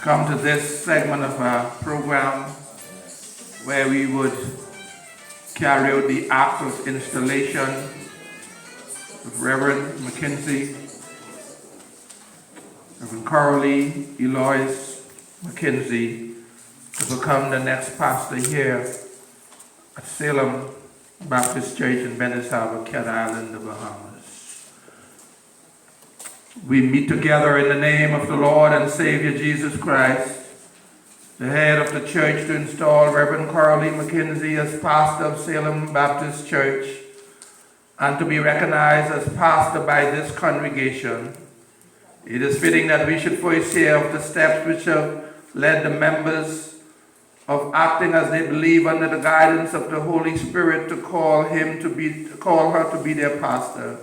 come to this segment of our program where we would carry out the act of installation of Reverend McKenzie, Reverend Coralie Eloise McKenzie, to become the next pastor here at Salem Baptist Church in Bennet, Harbour, Cat Island, the Bahamas. We meet together in the name of the Lord and Savior Jesus Christ, the head of the church, to install Reverend Coralie McKenzie as pastor of Salem Baptist Church and to be recognized as pastor by this congregation. It is fitting that we should first hear of the steps which have led the members of acting as they believe under the guidance of the Holy Spirit to call her to be their pastor,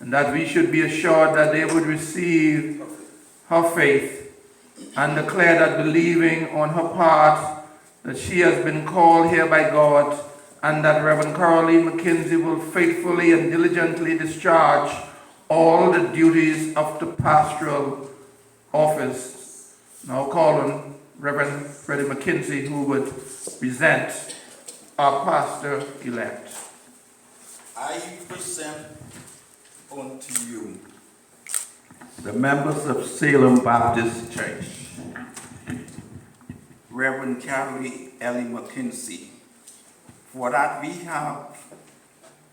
and that we should be assured that they would receive her faith and declare that believing on her part that she has been called here by God, and that Reverend Coralie McKenzie will faithfully and diligently discharge all the duties of the pastoral office. Now call on Reverend Freddie McKenzie, who would present our pastor-elect. I present unto you the members of Salem Baptist Church, Reverend Coralie Ellie McKenzie, for that we have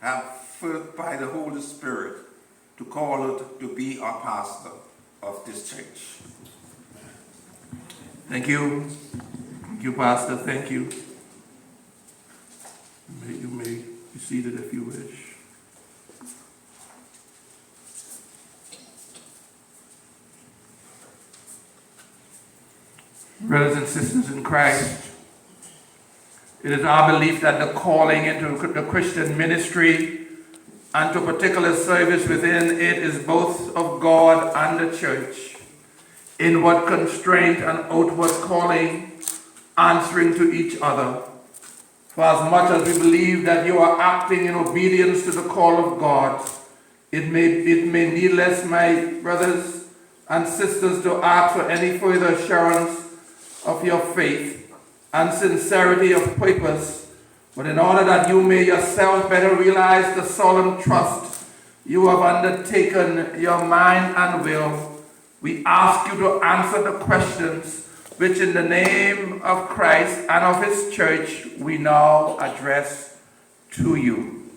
felt by the Holy Spirit to call her to be our pastor of this church. Thank you. Thank you, Pastor. Thank you. You may be seated if you wish. Brothers and sisters in Christ, it is our belief that the calling into the Christian ministry and to particular service within it is both of God and the church. Inward constraint and outward calling answering to each other. For as much as we believe that you are acting in obedience to the call of God, it may needless, my brothers and sisters, to ask for any further assurance of your faith and sincerity of purpose, but in order that you may yourself better realize the solemn trust you have undertaken your mind and will, we ask you to answer the questions which in the name of Christ and of his church we now address to you.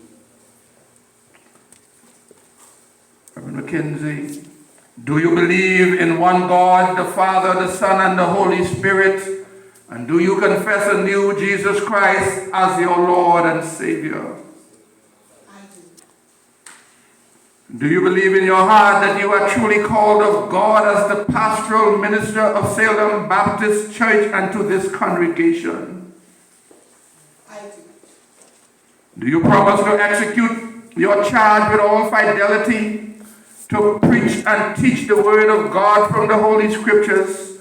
Reverend McKenzie, do you believe in one God, the Father, the Son, and the Holy Spirit? And do you confess anew Jesus Christ as your Lord and Savior? I do. Do you believe in your heart that you are truly called of God as the pastoral minister of Salem Baptist Church and to this congregation? I do. Do you promise to execute your charge with all fidelity, to preach and teach the word of God from the Holy Scriptures,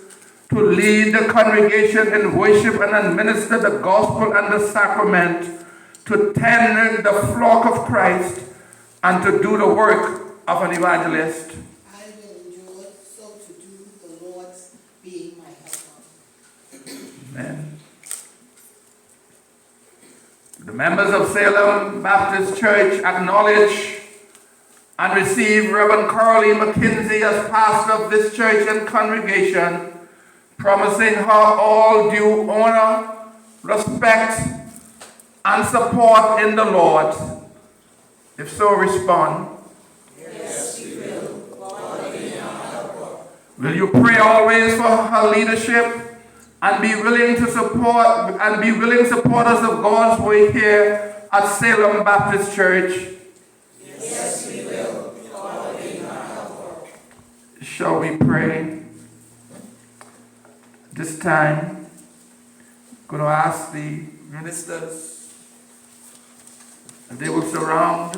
to lead the congregation in worship and administer the gospel and the sacrament, to tend the flock of Christ, and to do the work of an evangelist? I will endure so to do, the Lord's being my helper. Amen. The members of Salem Baptist Church acknowledge and receive Reverend Coralie McKenzie as pastor of this church and congregation, promising her all due honor, respect, and support in the Lord. If so, respond. Yes, we will. God be our helper. Will you pray always for her leadership and be willing supporters of God's work here at Salem Baptist Church? Yes, we will. God be our helper. Shall we pray? This time, I'm going to ask the ministers if they will surround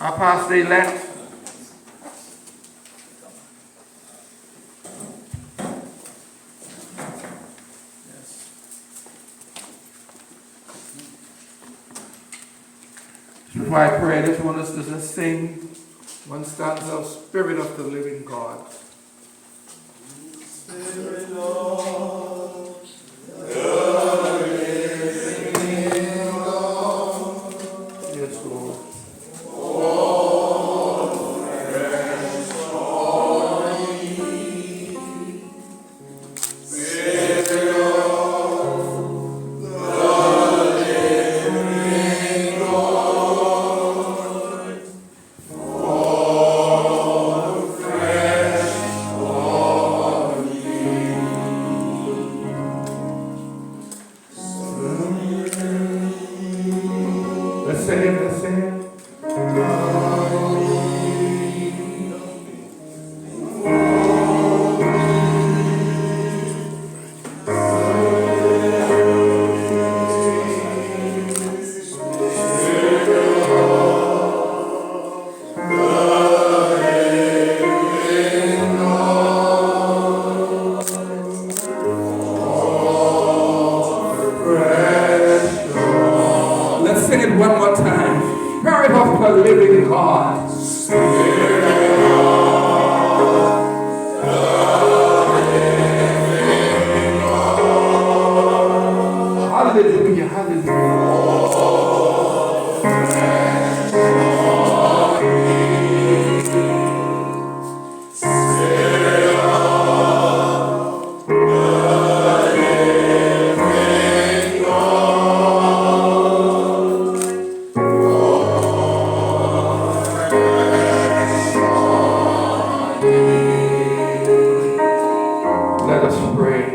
our pastor-elect. Before I pray, I just want us to just sing One stanza, Spirit of the Living God. Spirit of Yes, Lord. Let's sing it, let's sing it. Let's sing it one more time. Spirit of the living God. Hallelujah, hallelujah. Let us pray.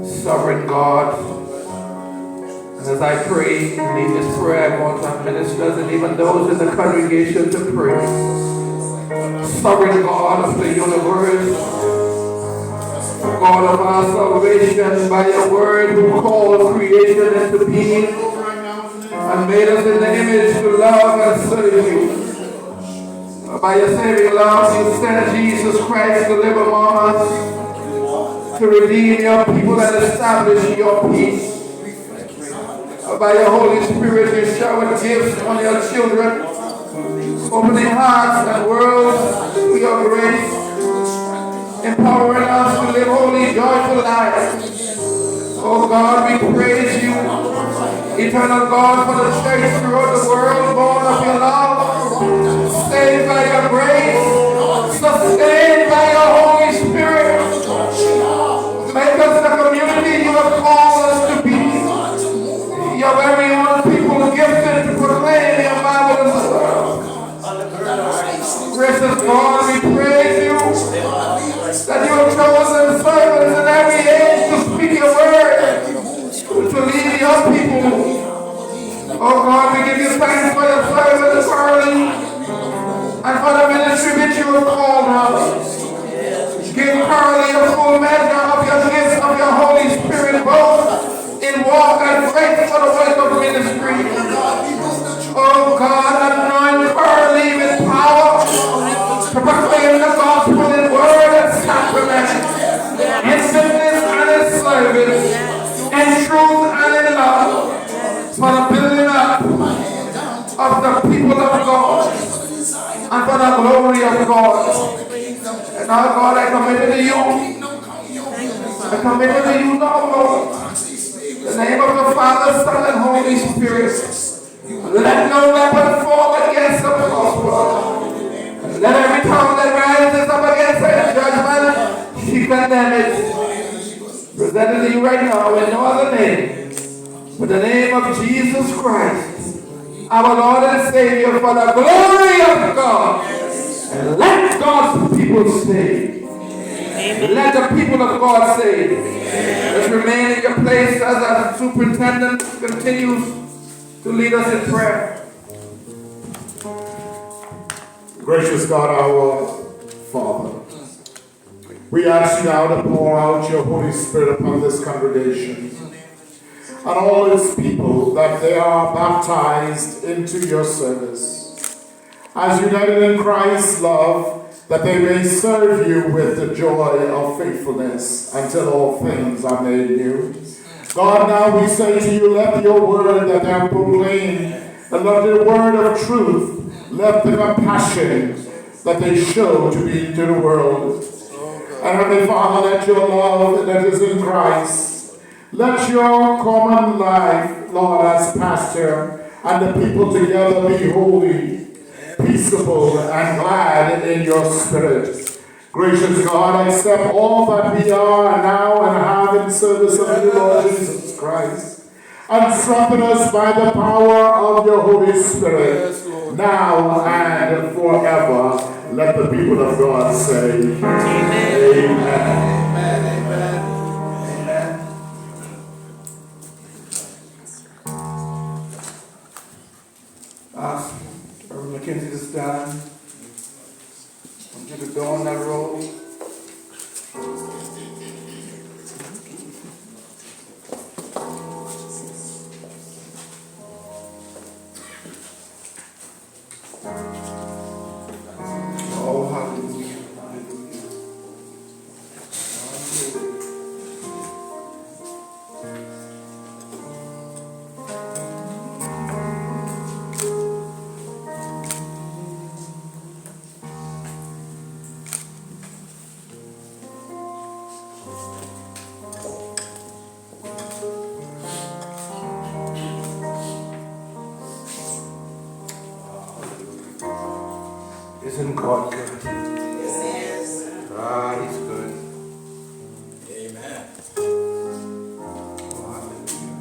Sovereign God, and as I pray, lead this prayer, I want our ministers and even those in the congregation to pray. Sovereign God of the universe, God of our salvation, by your word who called creation into being and made us in the image to love and serve you. By your saving love, you sent Jesus Christ to live among us, to redeem your people and establish your peace. By your Holy Spirit, you showered gifts on your children, opening hearts and worlds to your grace, empowering us to live holy, joyful lives. Oh God, we praise you, eternal God, for the church throughout the world, born of your love, saved by your grace, sustained by your Holy Spirit. Make us the community you have called us to be. Your very own people gifted to proclaim your marvelous work. Gracious God, we praise you that you have chosen servants in every age to speak your word, to lead your people. Oh God, we give you thanks for your servants, Coralie, and for the ministry which you have called her. Give Coralie a full measure of your gifts of your Holy Spirit, both in walk and faith for the work of ministry. Oh God, anoint Coralie with power to proclaim the gospel in word and sacrament, in sickness and in service, in truth and in love, for the building up of the people of God and for the glory of God. And now, God, I commit it to you. I commit it to you now, Lord. In the name of the Father, Son, and Holy Spirit. Let no weapon form against the prosper. Let every tongue that rises up against her in judgment, she condemn it. Presented to you right now in no other name, but the name of Jesus Christ, our Lord and Savior, for the glory of God. And let God's people say, let the people of God say, let's remain in your place as our superintendent continues to lead us in prayer. Gracious God, our Father, we ask you now to pour out your Holy Spirit upon this congregation and all its people, that they are baptized into your service. As united in Christ's love, that they may serve you with the joy of faithfulness until all things are made new. God, now we say to you, let your word that they have proclaimed, and let the word of truth, let the compassion that they show to the world. And Heavenly Father, let your love that is in Christ, let your common life, Lord, as pastor, and the people together be holy, peaceable, and glad in your spirit. Gracious God, accept all that we are now and have in service of the Lord Jesus Christ, and strengthen us by the power of your Holy Spirit, now and forever. Let the people of God say, Amen. Amen. Amen. Amen. Ask Reverend McKenzie to stand. I want you to go on that road. Oh, hallelujah. Hallelujah. Isn't God good? Yes. Ah, He's good. Amen. Oh, hallelujah.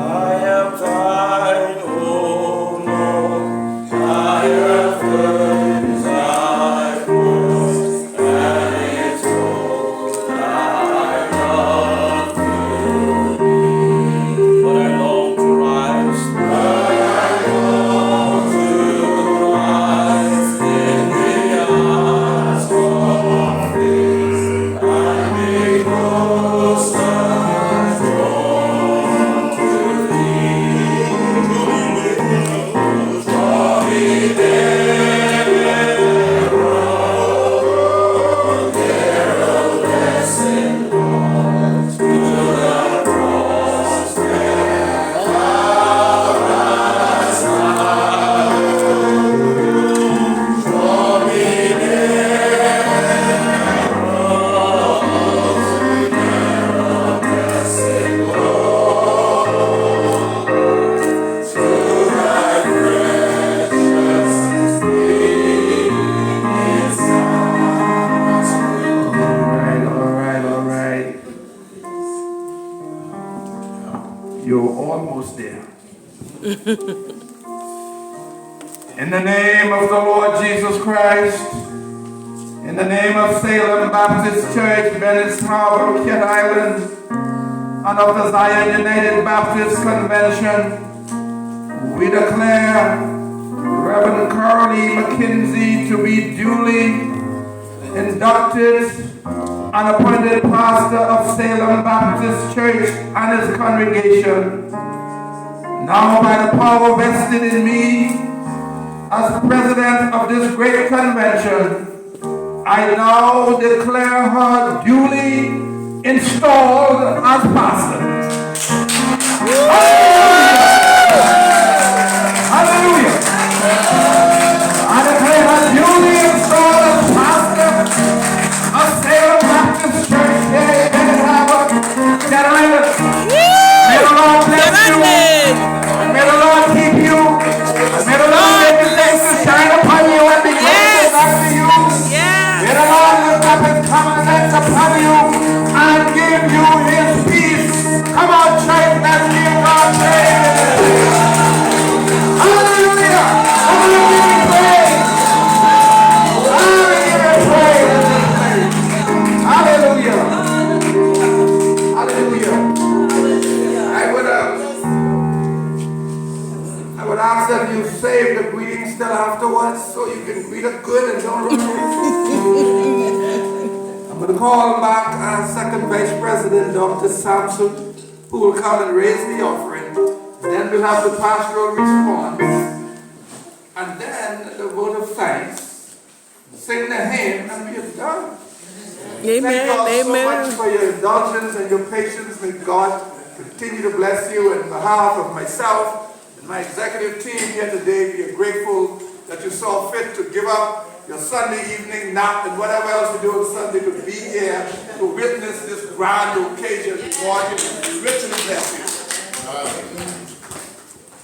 Ah, glory. In the name of the Lord Jesus Christ, in the name of Salem Baptist Church, Bennet, Harbour, Kent Island, and of the Zion United Baptist Convention, we declare Reverend Coralie McKenzie to be duly inducted and appointed pastor of Salem Baptist Church and his congregation. Now by the power vested in me as president of this great convention, I now declare her duly installed as pastor. Hallelujah! I declare her duly installed as pastor of Salem Baptist Church here in Bennet Harbour, Kent Island. May the Lord bless you. May the Lord keep you. May the Lord make his face greeting still afterwards, so you can greet her good and don't ruin it. I'm going to call back our second vice president, Dr. Sampson, who will come and raise the offering. Then we'll have the pastoral response. And then the vote of thanks. Sing the hymn and we are done. Amen. Thank God so Amen. much for your indulgence and your patience. May God continue to bless you. On behalf of myself and my executive team here today, we are grateful that you saw fit to give up your Sunday evening nap and whatever else you do on Sunday to be here to witness this grand occasion. God will richly bless you.